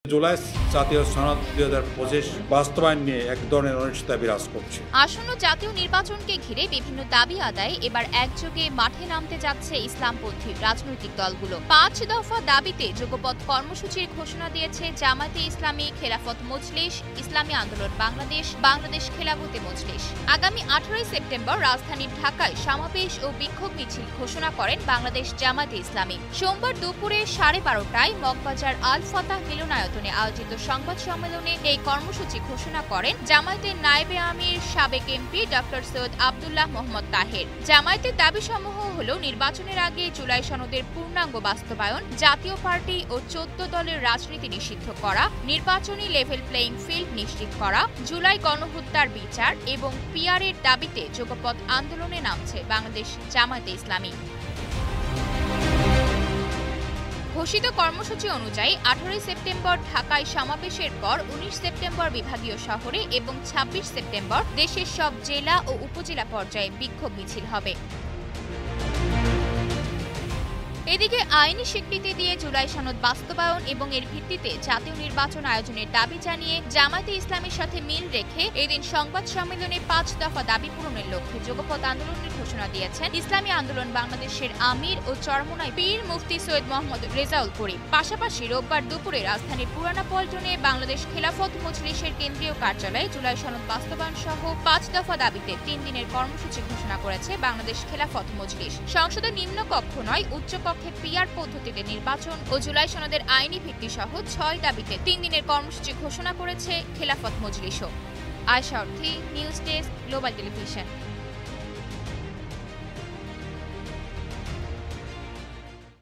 জুলাই জাতীয় সনদ ২০২৫ বাস্তবায়ন নিয়ে এক ধরনের অনিশ্চয়তা বিরাজ করছে। আসন্ন জাতীয় নির্বাচনকে ঘিরে বিভিন্ন দাবি আদায়ে এবার একযোগে মাঠে নামতে যাচ্ছে ইসলামপন্থী রাজনৈতিক দলগুলো। ৫ দফা দাবিতে যুগপৎ কর্মসূচির ঘোষণা দিয়েছে জামায়াতে ইসলামী, খেলাফত মজলিস, ইসলামী আন্দোলন বাংলাদেশ, বাংলাদেশ খেলাফতে মজলিস। আগামী ১৮ সেপ্টেম্বর রাজধানীর ঢাকায় সমাবেশ ও বিক্ষোভ মিছিল ঘোষণা করেন বাংলাদেশ জামায়াতে ইসলামী। সোমবার দুপুরে 12:30টায় মগবাজার আল ফাতাহ মিলনায়তনে আয়োজিত সংবাদ সম্মেলনে এই কর্মসূচি ঘোষণা করেন জামায়াতের নায়েবে আমির সাবেক এমপি ডক্টর সৈয়দ আব্দুল্লাহ মোহাম্মদ তাহের। জামায়াতের দাবিসমূহ হল নির্বাচনের আগে জুলাই সনদের পূর্ণাঙ্গ বাস্তবায়ন, জাতীয় পার্টি ও ১৪ দলের রাজনীতি নিষিদ্ধ করা, নির্বাচনী লেভেল প্লেইং ফিল্ড নিশ্চিত করা, জুলাই গণহত্যার বিচার এবং পিআরের দাবিতে যুগপৎ আন্দোলনে নামছে বাংলাদেশ জামায়াতে ইসলামী। ঘোষিত কর্মসূচি অনুযায়ী ১৮ সেপ্টেম্বর ঢাকায় সমাবেশের পর ১৯ সেপ্টেম্বর বিভাগীয় শহরে এবং ২৬ সেপ্টেম্বর দেশের সব জেলা ও উপজেলা পর্যায়ে বিক্ষোভ মিছিল হবে। এদিকে আইনি স্বীকৃতি দিয়ে জুলাই সনদ বাস্তবায়ন এবং এর ভিত্তিতে জাতীয় নির্বাচন আয়োজনের দাবি জানিয়ে জামায়াতে ইসলামের সাথে মিল রেখে এদিন সংবাদ সম্মেলনে ৫ দফা দাবি পূরণের লক্ষ্যে যুগপৎ আন্দোলনের ঘোষণা দিয়েছেন ইসলামী আন্দোলন বাংলাদেশের আমির ও চরমোনাই পীর মুফতি সৈয়দ মোহাম্মদ রেজাউল করিম। পাশাপাশি রোববার দুপুরে রাজধানীর পুরানা পল্টনে বাংলাদেশ খেলাফত মজলিসের কেন্দ্রীয় কার্যালয়ে জুলাই সনদ বাস্তবায়ন সহ ৫ দফা দাবিতে ৩ দিনের কর্মসূচি ঘোষণা করেছে বাংলাদেশ খেলাফত মজলিস। সংসদের নিম্নকক্ষ নয় উচ্চকক্ষ পিআর পদ্ধতিতে নির্বাচন ও জুলাই সনদের আইনি ভিত্তি সহ ৬ দাবিতে ৩ দিনের কর্মসূচি ঘোষণা করেছে খেলাফত মজলিসও। আয়েশা অর্থী, নিউজ ডেস্ক, গ্লোবাল টেলিভিশন।